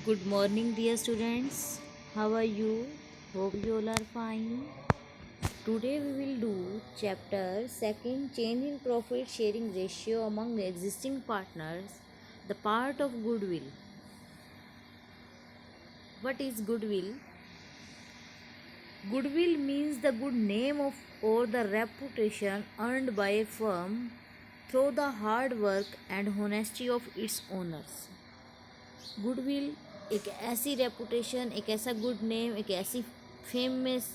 Good morning, dear students. How are you? Hope you all are fine. Today we will do chapter second, change in profit sharing ratio among the existing partners. The part of goodwill. What is goodwill? Goodwill means the good name of or the reputation earned by a firm through the hard work and honesty of its owners. Goodwill एक ऐसी reputation, एक ऐसा good name, एक ऐसी famous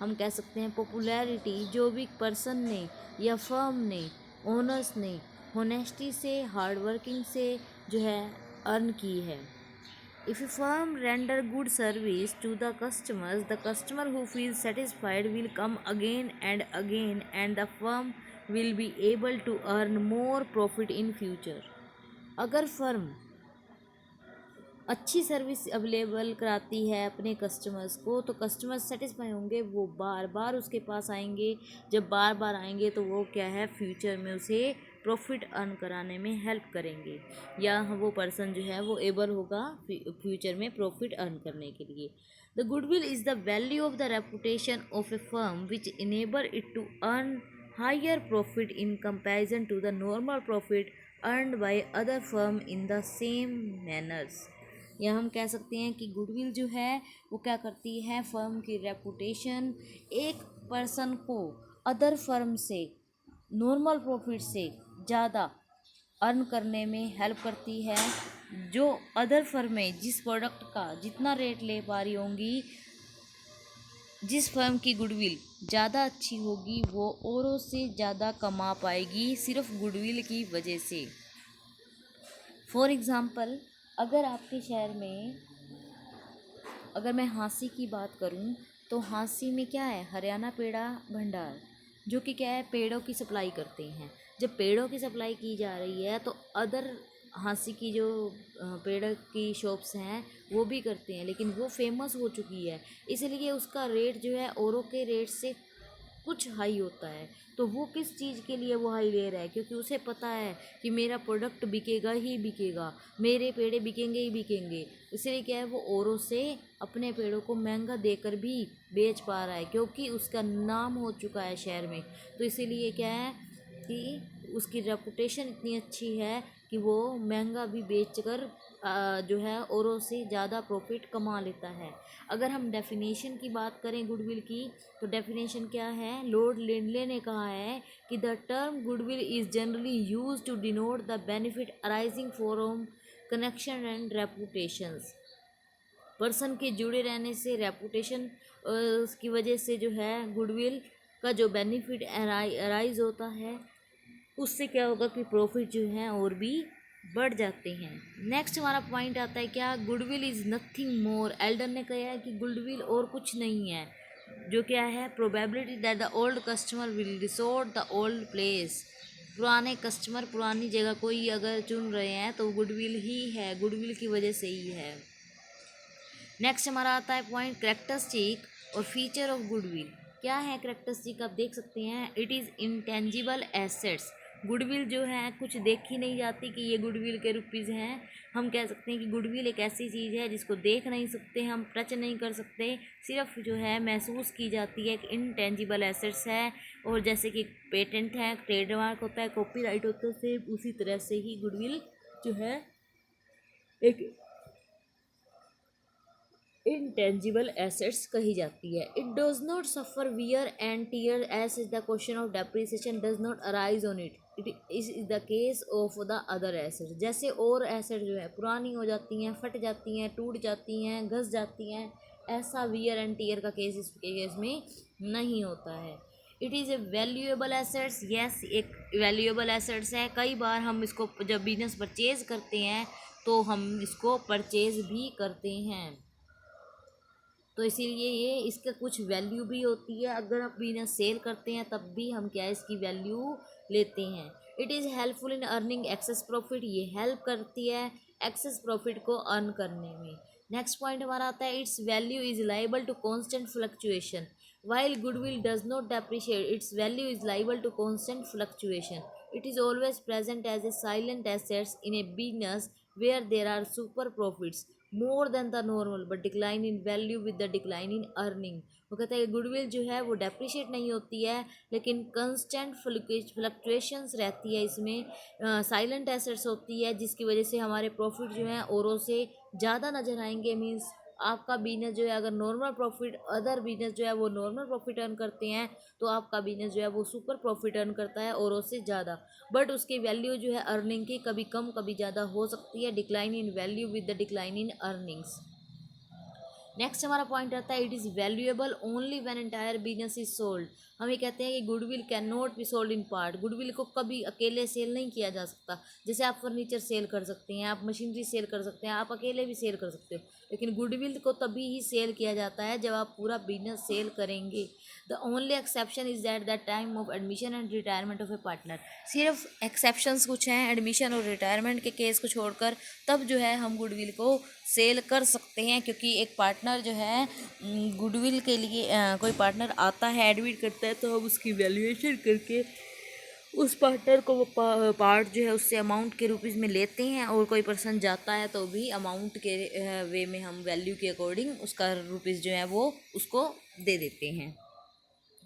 हम कह सकते हैं पॉपुलैरिटी जो भी पर्सन ने या फर्म ने, ओनर्स ने होनेस्टी से, हार्ड वर्किंग से जो है अर्न की है. If a firm render good service to the customers, the customer who feels satisfied will come again and the firm will be able to earn more profit in future. अगर firm अच्छी service available कराती है अपने customers को तो customers satisfy होंगे, वो बार बार उसके पास आएंगे. जब बार बार आएंगे तो वो क्या है, फ्यूचर में उसे प्रॉफिट अर्न कराने में हेल्प करेंगे या वो पर्सन जो है वो एबल होगा फ्यूचर में प्रॉफिट अर्न करने के लिए. The goodwill is the value of the reputation of a firm which enable it to earn higher profit in comparison to the normal profit earned by other firm in the same manners. या हम कह सकते हैं कि goodwill जो है वो क्या करती है, फर्म की रेपुटेशन एक पर्सन को अदर फर्म से नॉर्मल प्रॉफिट से ज़्यादा अर्न करने में हेल्प करती है. जो अदर फर्में जिस प्रोडक्ट का जितना रेट ले पा रही होंगी, जिस फर्म की गुडविल ज़्यादा अच्छी होगी वो औरों से ज़्यादा कमा पाएगी सिर्फ गुडविल की वजह से. फॉर एग्ज़ाम्पल, अगर आपके शहर में, अगर मैं हाँसी की बात करूं तो हाँसी में क्या है, हरियाणा पेड़ा भंडार, जो कि क्या है, पेड़ों की सप्लाई करते हैं. जब पेड़ों की सप्लाई की जा रही है तो अदर हाँसी की जो पेड़ की शॉप्स हैं वो भी करते हैं, लेकिन वो फेमस हो चुकी है इसलिए उसका रेट जो है औरों के रेट से कुछ हाई होता है. तो वो किस चीज़ के लिए वो हाई ले रहा है, क्योंकि उसे पता है कि मेरा प्रोडक्ट बिकेगा ही बिकेगा, मेरे पेड़े बिकेंगे ही बिकेंगे. इसलिए क्या है, वो औरों से अपने पेड़ों को महंगा देकर भी बेच पा रहा है क्योंकि उसका नाम हो चुका है शहर में. तो इसीलिए क्या है कि उसकी रेपुटेशन इतनी अच्छी है कि वो महंगा भी बेचकर जो है औरों से ज़्यादा प्रॉफिट कमा लेता है. अगर हम डेफिनेशन की बात करें गुडविल की, तो डेफिनेशन क्या है, लॉर्ड लिंडले ने कहा है कि the term goodwill is generally use to denote the benefit arising from connection and reputations. Person के जुड़े रहने से, रेपुटेशन उसकी वजह से जो है गुडविल का जो बेनिफिट अराइज होता है उससे क्या होगा कि प्रॉफिट जो है और भी बढ़ जाते हैं. नेक्स्ट हमारा पॉइंट आता है क्या, goodwill is nothing more. Elden ने कहा है कि गुडविल और कुछ नहीं है, जो क्या है, probability that the old customer will resort the old place. पुराने कस्टमर पुरानी जगह कोई अगर चुन रहे हैं तो गुडविल ही है, गुडविल की वजह से ही है. नेक्स्ट हमारा आता है पॉइंट, करेक्टरिस्टिक और फीचर ऑफ गुडविल. क्या है करेक्टरिस्टिक, आप देख सकते हैं, it is intangible assets. Goodwill जो है कुछ देखी नहीं जाती कि ये गुडविल के रुपीज़ हैं. हम कह सकते हैं कि गुडविल एक ऐसी चीज़ है जिसको देख नहीं सकते, हम टच नहीं कर सकते, सिर्फ जो है महसूस की जाती है. एक इंटेंजिबल एसेट्स है. और जैसे कि पेटेंट है, ट्रेडमार्क होता है, कॉपीराइट होता है, सेम उसी तरह से ही गुडविल जो है एक इंटेंजिबल एसेट्स कही जाती है. It does not suffer wear and tear as is the question of depreciation does not arise on it. It is the case of the other assets. जैसे और एसेट जो है पुरानी हो जाती हैं, फट जाती हैं, टूट जाती हैं, घस जाती हैं, ऐसा वियर एंड टीयर का केस इसके केस में नहीं होता है. It is a valuable assets. Yes, एक वैल्यूएबल एसेट्स है. कई बार हम इसको जब बिजनेस परचेज करते हैं तो हम इसको परचेज भी करते हैं, तो इसीलिए ये इसका कुछ वैल्यू भी होती है. अगर आप बिजनेस सेल करते हैं तब भी हम क्या है, इसकी वैल्यू लेते हैं. It is helpful in earning access profit. ये हेल्प करती है एक्सेस प्रॉफिट को अर्न करने में. नेक्स्ट पॉइंट हमारा आता है, its value is liable to constant fluctuation. While goodwill does not depreciate, its value is liable to constant fluctuation. It is always present as a silent assets in a business where there are super profits more than the normal but decline in value with the decline in earning। वो कहता है goodwill जो है वो depreciate नहीं होती है, लेकिन कंस्टेंट फ्लक्चुएशंस रहती है इसमें, साइलेंट एसेट्स होती है, जिसकी वजह से हमारे प्रॉफिट जो हैं औरों से ज़्यादा नज़र आएंगे। मीन्स आपका बिजनेस जो है अगर नॉर्मल प्रॉफिट, अदर बिजनेस जो है वो नॉर्मल प्रॉफिट अर्न करते हैं, तो आपका बिजनेस जो है वो सुपर प्रॉफिट अर्न करता है औरों से ज़्यादा, बट उसकी वैल्यू जो है अर्निंग की कभी कम कभी ज़्यादा हो सकती है, decline in value with the decline in earnings. Next हमारा पॉइंट आता है it is valuable only when entire business is sold. हम ये कहते हैं कि goodwill can not be sold in part. Goodwill को कभी अकेले सेल नहीं किया जा सकता। जैसे आप फर्नीचर सेल कर सकते हैं, आप मशीनरी सेल कर सकते हैं, आप अकेले भी सेल कर सकते हो, लेकिन गुडविल को तभी ही सेल किया जाता है जब आप पूरा बिजनेस सेल करेंगे। The only exception is that the time of admission and retirement of A partner. सिर्फ एक्सेप्शंस कुछ हैं एडमिशन और रिटायरमेंट के केस को छोड़कर, तब जो है हम गुडविल को सेल कर सकते हैं, क्योंकि एक पार्टनर जो है गुडविल के लिए कोई पार्टनर आता है एडमिट करता है तो हम उसकी वैल्यूएशन करके उस पार्टनर को वो पार्ट जो है उससे अमाउंट के रुपीज़ में लेते हैं, और कोई पर्सन जाता है तो भी अमाउंट के वे में हम वैल्यू के अकॉर्डिंग उसका रुपीज़ जो है वो उसको दे देते हैं।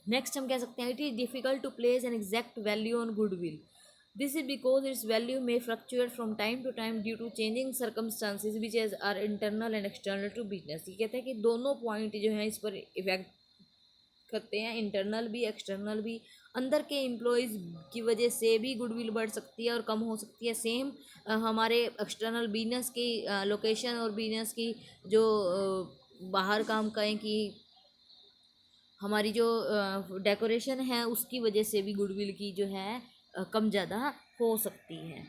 नेक्स्ट हम कह सकते हैं it is difficult to place an exact value on goodwill. This is because its value में fluctuate from time to time due to changing circumstances which as are internal and external to business. ये कहते हैं कि दोनों point जो हैं इस पर इफेक्ट करते हैं, इंटरनल भी एक्सटर्नल भी। अंदर के एम्प्लॉयज़ की वजह से भी गुडविल बढ़ सकती है और कम हो सकती है। सेम हमारे एक्सटर्नल बिजनेस की लोकेशन और बिजनेस की जो बाहर काम करें कि हमारी जो डेकोरेशन है उसकी वजह से भी गुडविल की जो है कम ज़्यादा हो सकती है।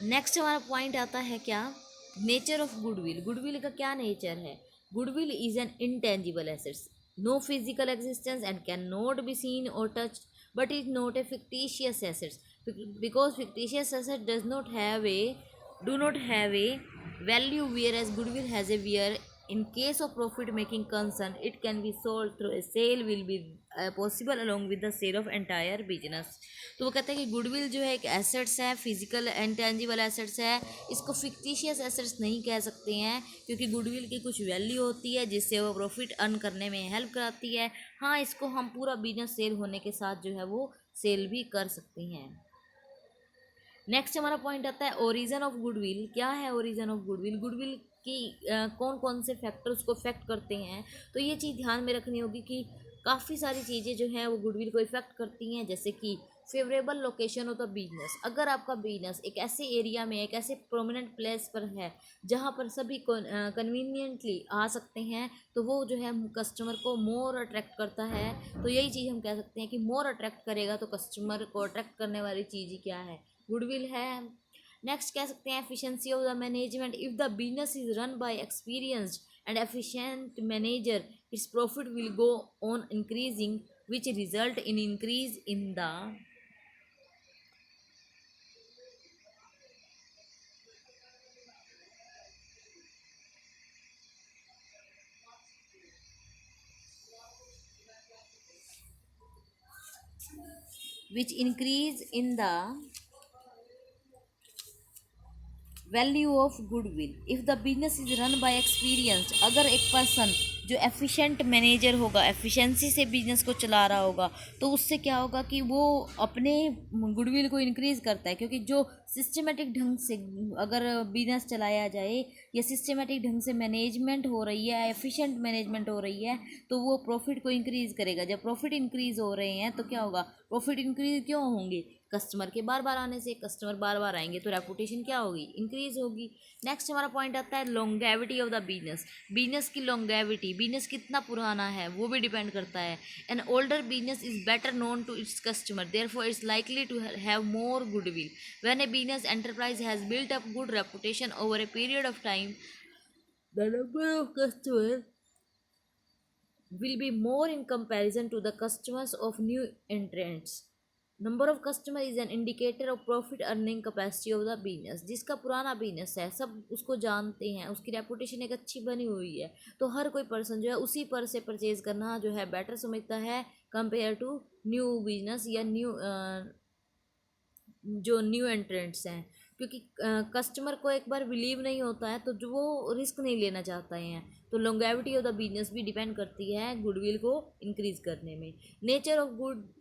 नेक्स्ट हमारा पॉइंट आता है क्या, नेचर ऑफ गुडविल। गुडविल का क्या नेचर है? Goodwill is an intangible assets, no physical existence and can not be seen और touch, but is not a fictitious assets because fictitious asset do not have a value, whereas goodwill has a where in case of profit making concern it can be sold through a sale will be possible along with the sale of entire business। तो वो कहते हैं कि goodwill जो है एक assets है, physical intangible assets है, इसको फिक्टिशियस एसेट्स नहीं कह सकते हैं, क्योंकि गुडविल की कुछ वैल्यू होती है जिससे वो प्रॉफिट अर्न करने में हेल्प कराती है। हाँ, इसको हम पूरा बिजनेस सेल होने के साथ जो है वो सेल भी कर सकते हैं। नेक्स्ट हमारा पॉइंट आता है ओरिजिन ऑफ गुडविल। क्या है ओरिजिन ऑफ गुडविल? गुडविल की कौन कौन से फैक्टर्स को इफेक्ट करते हैं? तो ये चीज़ ध्यान में रखनी होगी कि काफ़ी सारी चीज़ें जो हैं वो गुडविल को इफेक्ट करती हैं, जैसे कि favourable location of the business. अगर आपका बिजनेस एक ऐसे एरिया में, एक ऐसे प्रोमिनेंट प्लेस पर है जहाँ पर सभी कन्वीनियंटली आ सकते हैं, तो वो जो है कस्टमर को मोर अट्रैक्ट करता है। तो यही चीज़ हम कह सकते हैं कि मोर अट्रैक्ट करेगा, तो कस्टमर को अट्रैक्ट करने वाली चीज़ ही क्या है? गुडविल है। नेक्स्ट कह सकते हैं efficiency of the management. If the business is run by experienced and efficient manager its profit will go on increasing which result in increase in the which increase in the value of goodwill. If the business is run by experience, अगर एक person जो efficient manager होगा, efficiency से business को चला रहा होगा, तो उससे क्या होगा कि वो अपने गुडविल को इंक्रीज़ करता है, क्योंकि जो सिस्टमेटिक ढंग से अगर बिजनेस चलाया जाए या सिस्टमेटिक ढंग से मैनेजमेंट हो रही है, एफिशिएंट मैनेजमेंट हो रही है, तो वो प्रॉफिट को इंक्रीज़ करेगा। जब प्रॉफिट इंक्रीज़ हो रहे हैं तो क्या होगा? प्रॉफिट इंक्रीज़ क्यों होंगे? कस्टमर के बार बार आने से। कस्टमर बार बार आएंगे तो रेपुटेशन क्या होगी? इंक्रीज होगी। नेक्स्ट हमारा पॉइंट आता है longevity of the business. Business की लॉन्गेविटी, बिजनेस कितना पुराना है वो भी डिपेंड करता है। An older business is better known to its customer, therefore it's likely to have more goodwill. When a business enterprise has built up good reputation over a period of time, the number of customer will be more in comparison to the customers of new entrants। Number of customer is an indicator of profit earning capacity of the business. जिसका पुराना business है, सब उसको जानते हैं, उसकी reputation एक अच्छी बनी हुई है, तो हर कोई पर्सन जो है उसी पर से परचेज करना जो है बेटर समझता है कंपेयर टू न्यू बिजनेस या न्यू जो न्यू एंट्रेंट्स हैं, क्योंकि कस्टमर को एक बार बिलीव नहीं होता है तो जो वो रिस्क नहीं लेना चाहता है। तो लॉन्गेविटी ऑफ द बिजनेस भी डिपेंड करती है गुडविल को इंक्रीज करने में। नेचर ऑफ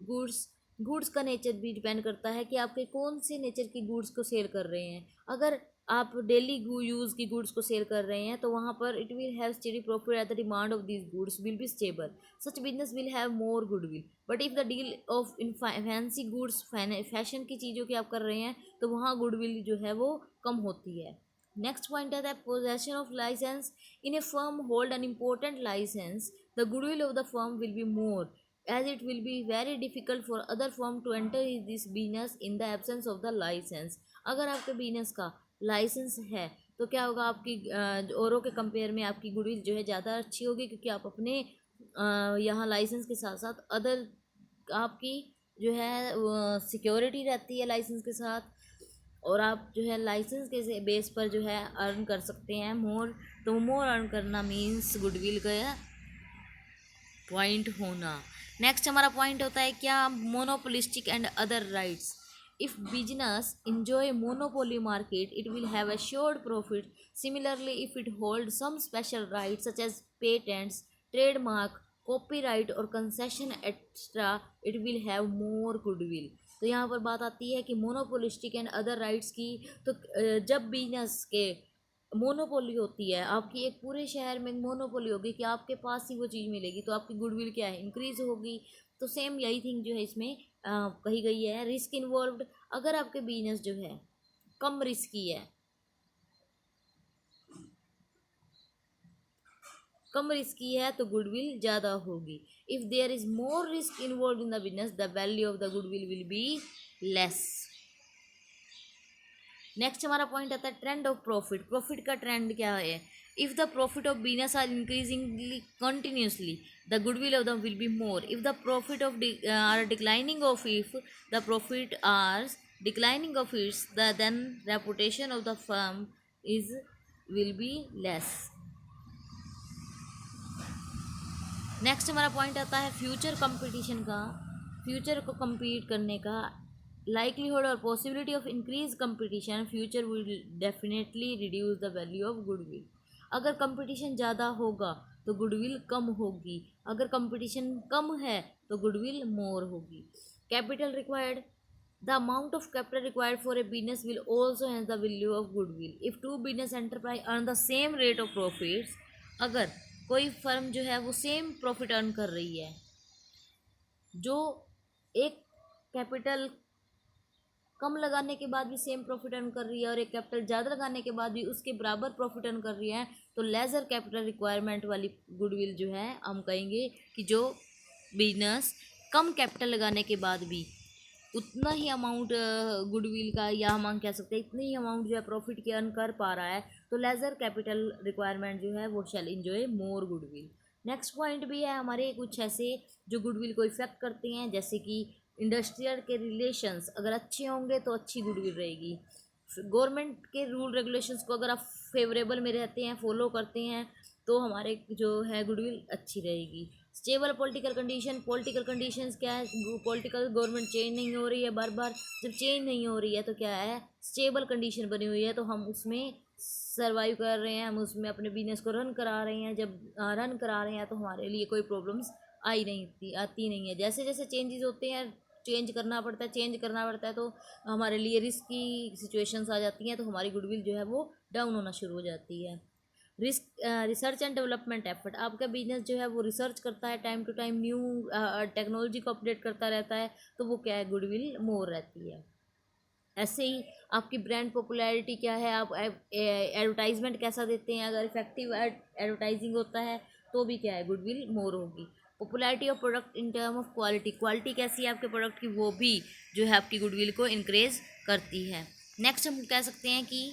गुड्स, गुड्स का नेचर भी डिपेंड करता है कि आपके कौन से नेचर की गुड्स को सेल कर रहे हैं। अगर आप डेली यूज़ की गुड्स को सेल कर रहे हैं तो वहाँ पर it will have steady profit at the demand of these goods will be stable, such business will have more goodwill. But if the deal of in fancy goods, fashion की चीज़ों की आप कर रहे हैं तो वहाँ गुडविल जो है वो कम होती है। नेक्स्ट पॉइंट है that possession of licence, in a firm hold an important licence the goodwill of the firm will be more as it will be very difficult for other firm to enter this business in the absence of the license। अगर आपके business का licence है तो क्या होगा, आपकी औरों के कंपेयर में आपकी गुडविल जो है ज़्यादा अच्छी होगी, क्योंकि आप अपने यहाँ लाइसेंस के साथ साथ अदर आपकी जो है सिक्योरिटी रहती है लाइसेंस के साथ, और आप जो है लाइसेंस के बेस पर जो है अर्न कर सकते हैं मोर। तो मोर अर्न करना मीन्स गुडविल का पॉइंट होना। नेक्स्ट हमारा पॉइंट होता है क्या, monopolistic and other rights. If business enjoy monopoly market it will have assured profit, similarly if it holds some special rights such as patents, trademark, copyright और concession extra it will have more goodwill। तो यहाँ पर बात आती है कि monopolistic and other rights की। तो जब बिजनेस के मोनोपोली होती है, आपकी एक पूरे शहर में मोनोपोली होगी कि आपके पास ही वो चीज़ मिलेगी, तो आपकी गुडविल क्या है, इंक्रीज होगी। तो सेम यही थिंग जो है इसमें कही गई है। रिस्क इन्वॉल्व्ड, अगर आपके बिजनेस जो है कम रिस्की है, कम रिस्की है तो गुडविल ज़्यादा होगी। If there is more risk involve in the business the value of the goodwill will be less. Next हमारा पॉइंट आता है ट्रेंड ऑफ प्रॉफिट। प्रॉफिट का ट्रेंड क्या है, if the profit of business are increasingly continuously the goodwill of them will be more. If the profit of are declining of, if the profit are declining of it's the then reputation of the firm is will be less. Next हमारा point आता है future competition का, future को compete करने का likelihood और possibility of increased competition, future will definitely reduce the value of goodwill। अगर competition ज़्यादा होगा तो गुडविल कम होगी, अगर कंपटीशन कम है तो गुडविल मोर होगी। Capital required, the amount of capital required for a business will also enhance the value of goodwill। if two business enterprise earn the same rate of profits, अगर कोई फर्म जो है वो सेम प्रॉफिट अर्न कर रही है, जो एक कैपिटल कम लगाने के बाद भी सेम प्रॉफिट अर्न कर रही है और एक कैपिटल ज़्यादा लगाने के बाद भी उसके बराबर प्रॉफिट अर्न कर रही है, तो लेज़र कैपिटल रिक्वायरमेंट वाली गुडविल जो है हम कहेंगे कि जो बिजनेस कम कैपिटल लगाने के बाद भी उतना ही अमाउंट गुडविल का, या हम कह सकते हैं इतनी ही अमाउंट जो है प्रॉफिट की अर्न कर पा रहा है, तो लेज़र कैपिटल रिक्वायरमेंट जो है वो शैल इंजॉय मोर गुडविल। नेक्स्ट पॉइंट भी है हमारे कुछ ऐसे जो गुडविल को इफ़ेक्ट करते हैं, जैसे कि इंडस्ट्रियल के रिलेशंस अगर अच्छे होंगे तो अच्छी गुडविल रहेगी। गवर्नमेंट के रूल रेगुलेशंस को अगर आप फेवरेबल में रहते हैं, फॉलो करते हैं, तो हमारे जो है गुडविल अच्छी रहेगी। Stable political condition, political conditions क्या है, पॉलिटिकल गवर्नमेंट चेंज नहीं हो रही है बार बार, जब चेंज नहीं हो रही है तो क्या है, स्टेबल कंडीशन बनी हुई है, तो हम उसमें सर्वाइव कर रहे हैं, हम उसमें अपने बिजनेस को रन करा रहे हैं। जब रन करा रहे हैं तो हमारे लिए कोई प्रॉब्लम्स आती नहीं है। जैसे जैसे चेंजेस होते हैं, चेंज करना पड़ता है, चेंज करना पड़ता है, तो हमारे लिए रिस्की सिचुएशंस आ जाती हैं, तो हमारी गुडविल जो है वो डाउन होना शुरू हो जाती है। रिसर्च एंड डेवलपमेंट एफर्ट, आपका बिजनेस जो है वो रिसर्च करता है, time to time new technology को अपडेट करता रहता है, तो वो क्या है, गुडविल मोर रहती है। ऐसे ही आपकी ब्रांड पॉपुलैरिटी क्या है, आप एडवर्टाइजमेंट कैसा देते हैं, अगर इफेक्टिव एडवर्टाइजिंग होता है तो भी क्या है, गुडविल मोर होगी। Popularity of product in term of quality, quality कैसी है आपके प्रोडक्ट की, वो भी जो है आपकी गुडविल को इंक्रेज करती है। नेक्स्ट हम कह सकते हैं कि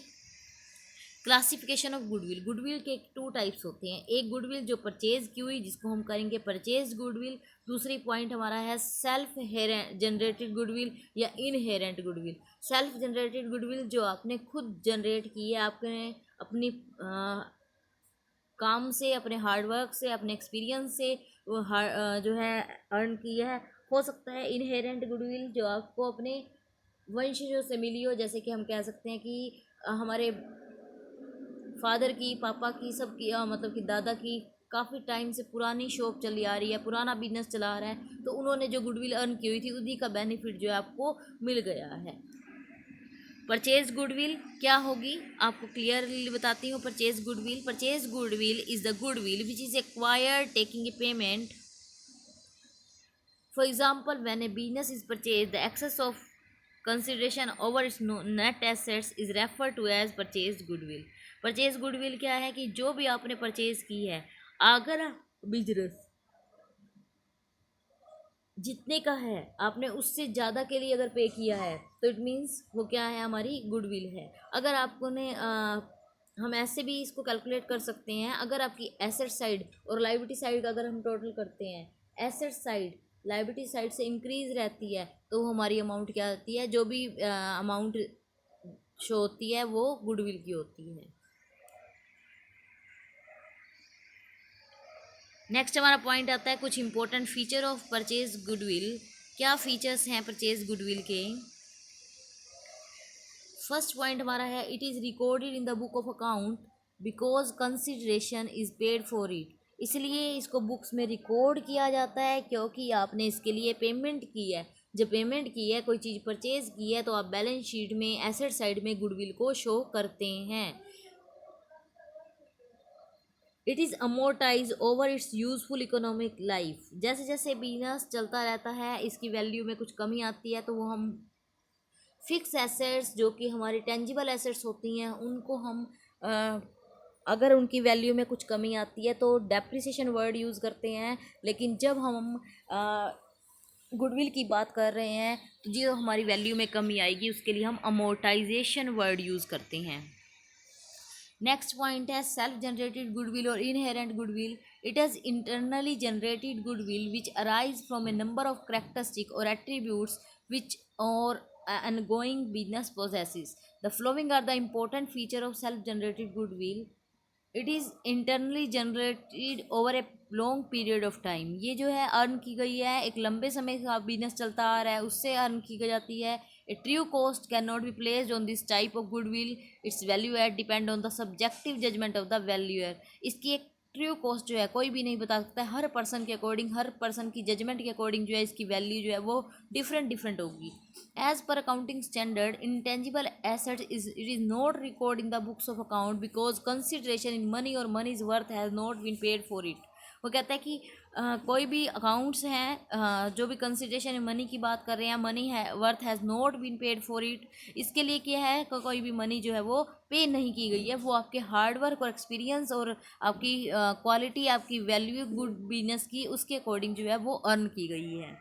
क्लासिफिकेशन ऑफ गुडविल, गुडविल के टू टाइप्स होते हैं। एक गुडविल जो परचेज की हुई, जिसको हम करेंगे परचेज गुडविल। दूसरी पॉइंट हमारा है सेल्फ जनरेटेड गुडविल या inherent goodwill. Self generated goodwill जो आपने खुद जनरेट की है, आपने अपनी काम से, अपने हार्डवर्क से, अपने एक्सपीरियंस से वो जो है अर्न की है। हो सकता है इनहेरेंट गुडविल जो आपको अपने वंशजों से मिली हो, जैसे कि हम कह सकते हैं कि हमारे फादर की, पापा की, सबकी मतलब कि दादा की काफ़ी टाइम से पुरानी शॉप चली आ रही है, पुराना बिजनेस चला रहा है, तो उन्होंने जो गुडविल अर्न की हुई थी उसी का बेनिफिट जो है आपको मिल गया है। परचेज गुडविल क्या होगी आपको क्लियरली बताती हूँ। Purchase goodwill is the goodwill which is acquired taking a payment. For example, when a business is purchase, the excess of consideration over its net assets is refer to as purchase goodwill. Purchase goodwill क्या है कि जो भी आपने purchase की है, अगर business जितने का है आपने उससे ज़्यादा के लिए अगर पे किया है तो इट मीन्स वो क्या है, हमारी गुडविल है। अगर आपको ने हम ऐसे भी इसको कैलकुलेट कर सकते हैं, अगर आपकी एसेट साइड और लाइबिलिटी साइड का अगर हम टोटल करते हैं, एसेट साइड लाइबिलिटी साइड से इंक्रीज रहती है तो हमारी अमाउंट क्या होती है, जो भी अमाउंट शो होती है वो गुडविल की होती है। नेक्स्ट हमारा पॉइंट आता है कुछ important feature of purchase goodwill. क्या फीचर्स हैं परचेज गुडविल के? फर्स्ट पॉइंट हमारा है it is recorded in the book of account because consideration is paid for it. इसलिए इसको बुक्स में रिकॉर्ड किया जाता है क्योंकि आपने इसके लिए पेमेंट की है। जब पेमेंट की है, कोई चीज़ परचेज की है, तो आप बैलेंस शीट में एसेट साइड में गुडविल को शो करते हैं। It is amortise over it's useful economic life. जैसे जैसे बिजनेस चलता रहता है, इसकी वैल्यू में कुछ कमी आती है तो वो हम फिक्स एसेट्स जो कि हमारी टेंजिबल एसेट्स होती हैं उनको हम अगर उनकी वैल्यू में कुछ कमी आती है तो डेप्रिसिएशन वर्ड यूज़ करते हैं। लेकिन जब हम गुडविल की बात कर रहे हैं तो जो हमारी वैल्यू में कमी आएगी उसके लिए हम अमोर्टाइजेशन वर्ड यूज़ करते हैं। नेक्स्ट पॉइंट है सेल्फ जनरेटेड गुडविल और inherent goodwill. It is internally generated goodwill which arise from A number of characteristic और एट्रीब्यूट्स विच और ongoing business possesses. The following are the important feature of self-generated goodwill. It is internally generated over a long period of time. ये जो है earn की गई है, एक लंबे समय का बिजनेस चलता आ रहा है उससे अर्न की जाती है। A true cost cannot be placed on this type of goodwill. Its value add depend on the subjective judgment of the valuer. इसकी एक ट्रू कॉस्ट जो है कोई भी नहीं बता सकता है, हर पर्सन के अकॉर्डिंग, हर पर्सन की जजमेंट के अकॉर्डिंग जो है इसकी वैल्यू जो है वो डिफरेंट होगी। As per accounting standard intangible assets it is not record in the books of account because consideration in money और money's worth has not been paid for it. वो कहता है कि कोई भी अकाउंट्स हैं जो भी कंसिडरेशन इन मनी की बात कर रहे हैं, मनी है worth has not been paid for it, इसके लिए क्या है कोई भी मनी जो है वो पे नहीं की गई है, वो आपके हार्डवर्क और एक्सपीरियंस और आपकी क्वालिटी, आपकी वैल्यू गुड बिजनेस की उसके अकॉर्डिंग जो है वो अर्न की गई है।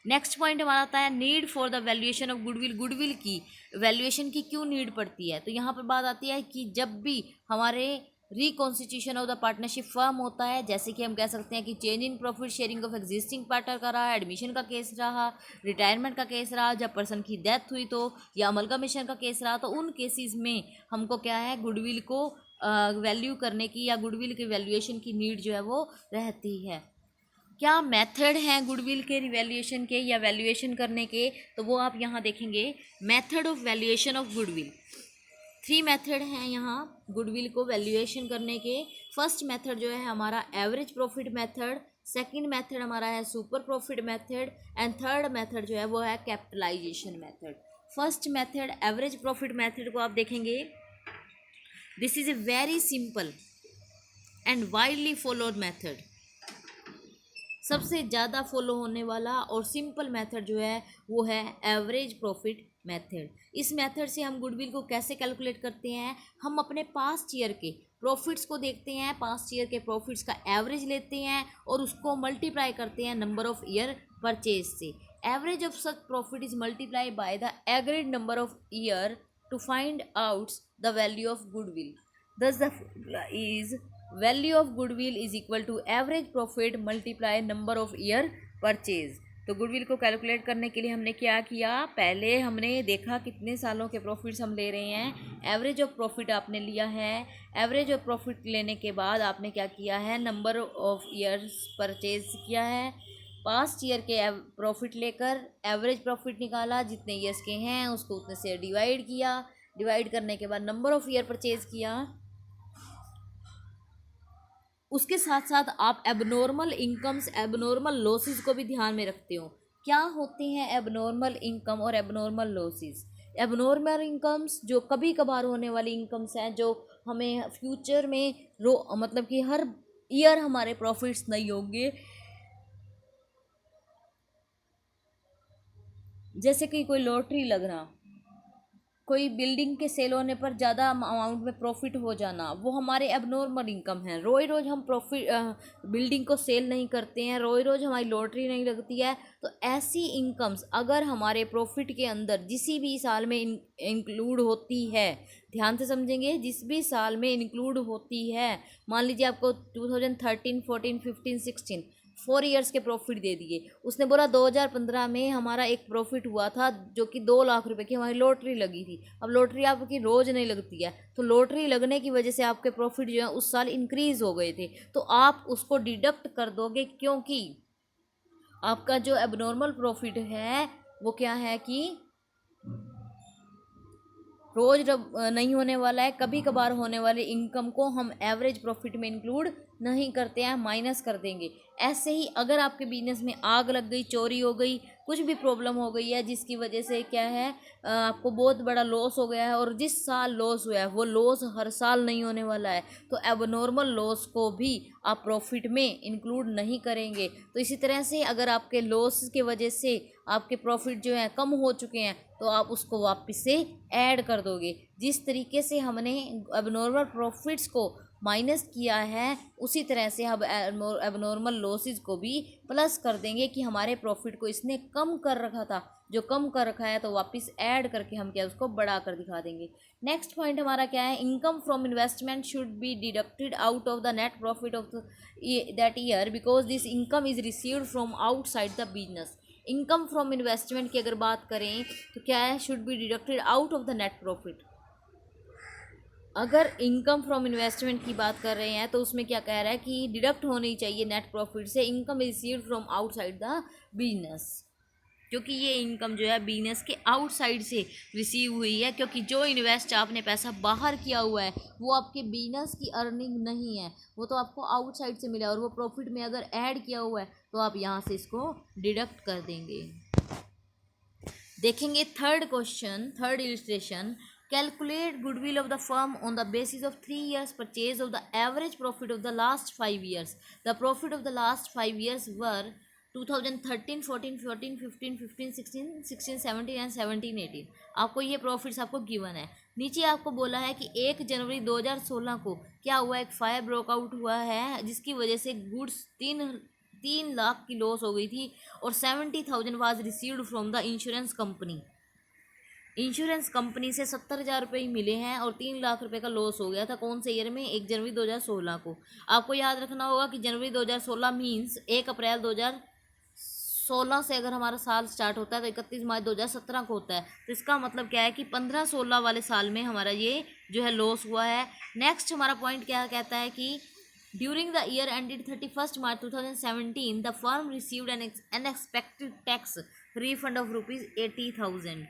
नेक्स्ट पॉइंट हमारा आता है need for the valuation of goodwill. Goodwill की वैल्यूएशन की क्यों नीड पड़ती है? तो यहाँ पर बात आती है कि जब भी हमारे reconstitution of the partnership firm होता है, जैसे कि हम कह सकते हैं कि change in profit sharing of existing partner का रहा, एडमिशन का केस रहा, रिटायरमेंट का केस रहा, जब पर्सन की डेथ हुई तो, या अमलगमेशन का केस रहा, तो उन केसेस में हमको क्या है गुडविल को वैल्यू करने की या गुडविल के वैल्यूएशन की नीड जो है वो रहती है। क्या मेथड हैं गुडविल के रिवैल्यूएशन के या वैल्यूएशन करने के? तो वो आप यहाँ देखेंगे method of valuation of goodwill. 3 method हैं यहाँ गुडविल को वैल्यूएशन करने के। फर्स्ट मेथड जो है हमारा average profit method, second method हमारा है super profit method, and third method जो है वो है capitalisation method. First method average profit method को आप देखेंगे, this is a very simple and widely followed method. सबसे ज़्यादा फॉलो होने वाला और सिंपल मेथड जो है वो है एवरेज प्रॉफिट मेथड। इस मेथड से हम गुडविल को कैसे कैलकुलेट करते हैं? हम अपने पास्ट ईयर के प्रॉफिट्स को देखते हैं, पास्ट ईयर के प्रॉफिट्स का एवरेज लेते हैं और उसको मल्टीप्लाई करते हैं नंबर ऑफ ईयर परचेज से। Average of such profit is multiply by the agreed number of year to find out the value of goodwill. Thus the formula is value of goodwill is equal to average profit multiply number of year purchase। तो goodwill को calculate करने के लिए हमने क्या किया, पहले हमने देखा कितने सालों के प्रॉफिट्स हम ले रहे हैं, एवरेज ऑफ प्रॉफिट आपने लिया है। एवरेज ऑफ प्रॉफिट लेने के बाद आपने क्या किया है, नंबर ऑफ ईयर्स परचेज किया है, पास्ट ईयर के प्रॉफिट लेकर एवरेज प्रॉफिट निकाला, जितने ईयर्स के हैं उसको उतने से डिवाइड किया, डिवाइड करने के बाद नंबर ऑफ ईयर परचेज किया। उसके साथ साथ आप एबनॉर्मल इनकम्स, एबनॉर्मल लॉसेस को भी ध्यान में रखते हो। क्या होते हैं एबनॉर्मल इनकम और एबनॉर्मल लॉसेस? एबनॉर्मल इनकम्स जो कभी कभार होने वाली इनकम्स हैं, जो हमें फ्यूचर में मतलब कि हर ईयर हमारे प्रॉफिट्स नहीं होंगे। जैसे कि कोई लॉटरी लगना, कोई बिल्डिंग के सेल होने पर ज़्यादा अमाउंट में प्रॉफिट हो जाना, वो हमारे एबनॉर्मल इनकम है। रोज रोज हम प्रॉफिट बिल्डिंग को सेल नहीं करते हैं, रोज रोज हमारी लॉटरी नहीं लगती है। तो ऐसी इनकम्स अगर हमारे प्रॉफिट के अंदर जिस भी साल में इंक्लूड होती है, ध्यान से समझेंगे, जिस भी साल में इंक्लूड होती है, मान लीजिए आपको 2013, 14, 15, 16 4 ईयर्स के प्रॉफिट दे दिए। उसने बोला 2015 में हमारा एक प्रॉफिट हुआ था जो कि 2 लाख रुपए की हमारी लॉटरी लगी थी। अब लॉटरी आपकी रोज नहीं लगती है, तो लॉटरी लगने की वजह से आपके प्रॉफिट जो है उस साल इंक्रीज हो गए थे, तो आप उसको डिडक्ट कर दोगे, क्योंकि आपका जो एबनॉर्मल प्रॉफिट है वो क्या है कि रोज नहीं होने वाला है, कभी कभार होने वाले इनकम को हम एवरेज प्रॉफिट में इंक्लूड नहीं करते हैं, माइनस कर देंगे। ऐसे ही अगर आपके बिजनेस में आग लग गई, चोरी हो गई, कुछ भी प्रॉब्लम हो गई है जिसकी वजह से क्या है आपको बहुत बड़ा लॉस हो गया है, और जिस साल लॉस हुआ है वो लॉस हर साल नहीं होने वाला है, तो एबनॉर्मल लॉस को भी आप प्रॉफिट में इंक्लूड नहीं करेंगे। तो इसी तरह से अगर आपके लॉस की वजह से आपके प्रॉफिट जो है कम हो चुके हैं, तो आप उसको वापस से ऐड कर दोगे। जिस तरीके से हमने एबनॉर्मल प्रॉफिट्स को माइनस किया है, उसी तरह से हम एबनॉर्मल लॉसेस को भी प्लस कर देंगे कि हमारे प्रॉफिट को इसने कम कर रखा था, जो कम कर रखा है तो वापस ऐड करके हम क्या उसको बढ़ा कर दिखा देंगे। नेक्स्ट पॉइंट हमारा क्या है, income from investment should be deducted out of the net profit of that year because this income is received from outside the business. Income from investment की अगर बात करें तो क्या है, should be deducted out of the net profit. अगर income from investment की बात कर रहे हैं तो उसमें क्या कह रहा है कि डिडक्ट होनी चाहिए नेट प्रॉफिट से income received from outside the business, क्योंकि ये इनकम जो है बिजनेस के आउटसाइड से रिसीव हुई है, क्योंकि जो इन्वेस्ट आपने पैसा बाहर किया हुआ है वो आपके बिजनेस की अर्निंग नहीं है, वो तो आपको आउटसाइड से मिला, और वो प्रॉफिट में अगर ऐड किया हुआ है तो आप यहाँ से इसको डिडक्ट कर देंगे। देखेंगे third question, third illustration, calculate goodwill of the firm on the basis of 3 years purchase of the average profit of the last 5 years. The profit of the last 5 years were 2013, 14, 14, 15, 15, 16, 16, 17 and 17, 18। आपको ये profits आपको given है। नीचे आपको बोला है कि 1 जनवरी 2016 को क्या हुआ, एक फायर ब्रोकआउट हुआ है जिसकी वजह से गुड्स 3 लाख की लॉस हो गई थी, और 70,000 was received from the insurance company. Insurance company से 70,000 रुपये ही मिले हैं और 3 लाख रुपए का लॉस हो गया था। कौन से ईयर में? 1 जनवरी 2016 को। आपको याद रखना होगा कि जनवरी 2016 मीन्स 1 अप्रैल 2016 से अगर हमारा साल स्टार्ट होता है तो 31 मार्च 2017 को होता है, तो इसका मतलब क्या है कि 15-16 वाले साल में हमारा ये जो है लॉस हुआ है। नेक्स्ट हमारा पॉइंट क्या कहता है कि during the year ended 31 March 2017 the firm received an unexpected tax refund of ₹80,000।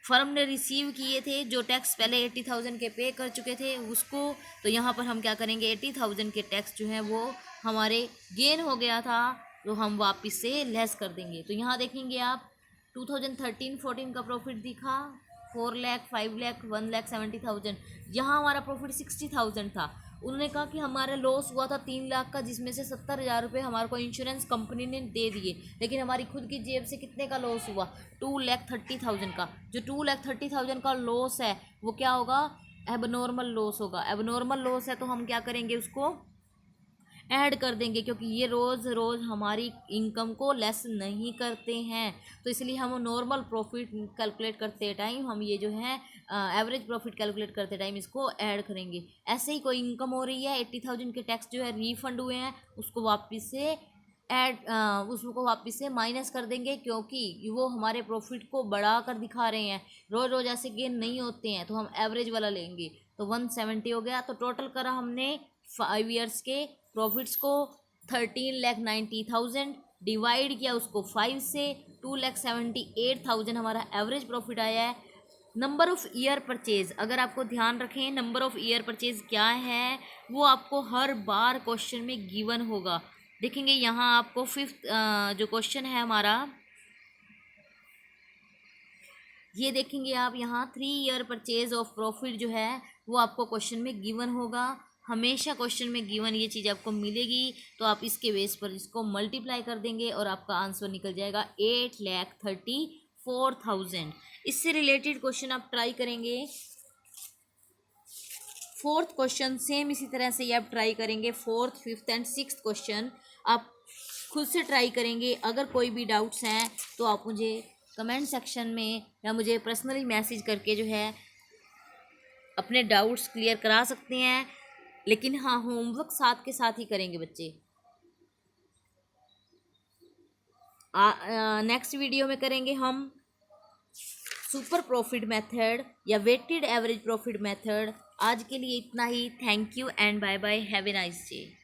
Firm ने रिसीव किए थे जो टैक्स पहले 80,000 के पे कर चुके थे उसको, तो यहाँ पर हम क्या करेंगे, 80,000 के टैक्स जो है वो हमारे गेन हो गया था, तो हम वापस से लेस कर देंगे। तो यहाँ देखेंगे आप 2013-14 का प्रॉफिट दिखा 4 लाख, 5 लाख, 1,70,000। यहाँ हमारा प्रॉफिट 60,000 था। उन्होंने कहा कि हमारा लॉस हुआ था 3 लाख का, जिसमें से 70,000 रुपये हमारे को इंश्योरेंस कंपनी ने दे दिए, लेकिन हमारी खुद की जेब से कितने का लॉस हुआ, 2,30,000 का। जो 2,30,000 का लॉस है वो क्या होगा, एबनॉर्मल लॉस होगा। एबनॉर्मल लॉस है तो हम क्या करेंगे, उसको ऐड कर देंगे, क्योंकि ये रोज़ रोज़ हमारी इनकम को लेस नहीं करते हैं। तो इसलिए हम नॉर्मल प्रॉफिट कैलकुलेट करते टाइम हम ये जो है एवरेज प्रॉफिट कैलकुलेट करते टाइम इसको ऐड करेंगे। ऐसे ही कोई इनकम हो रही है, 80,000 के टैक्स जो है रीफंड हुए हैं, उसको वापस से उसको वापस से माइनस कर देंगे, क्योंकि वो हमारे प्रॉफिट को बढ़ा कर दिखा रहे हैं। रोज़ रोज़ ऐसे गेन नहीं होते हैं, तो हम एवरेज वाला लेंगे। तो 170 हो गया। तो टोटल करा हमने 5 ईयर्स के प्रॉफिट्स को 13,90,000, डिवाइड किया उसको 5 से, 2,78,000 हमारा एवरेज प्रॉफिट आया है। नंबर ऑफ़ ईयर परचेज, अगर आपको ध्यान रखें नंबर ऑफ़ ईयर परचेज क्या है वो आपको हर बार क्वेश्चन में गिवन होगा। देखेंगे यहाँ आपको फिफ्थ जो क्वेश्चन है हमारा, ये देखेंगे आप यहाँ 3 ईयर परचेज ऑफ प्रॉफिट जो है वो आपको क्वेश्चन में गिवन होगा। हमेशा क्वेश्चन में गिवन ये चीज़ आपको मिलेगी, तो आप इसके बेस पर इसको मल्टीप्लाई कर देंगे और आपका आंसर निकल जाएगा 8,34,000। इससे रिलेटेड क्वेश्चन आप ट्राई करेंगे। फोर्थ क्वेश्चन सेम इसी तरह से ये आप ट्राई करेंगे। Fourth, fifth and sixth question आप खुद से ट्राई करेंगे। अगर कोई भी डाउट्स हैं तो आप मुझे कमेंट सेक्शन में या मुझे पर्सनली मैसेज करके जो है अपने डाउट्स क्लियर करा सकते हैं। लेकिन हाँ, होमवर्क साथ के साथ ही करेंगे बच्चे। नेक्स्ट वीडियो में करेंगे हम सुपर प्रॉफिट मेथड या वेटेड एवरेज प्रॉफिट मेथड। आज के लिए इतना ही। Thank you and bye bye. Have a nice day.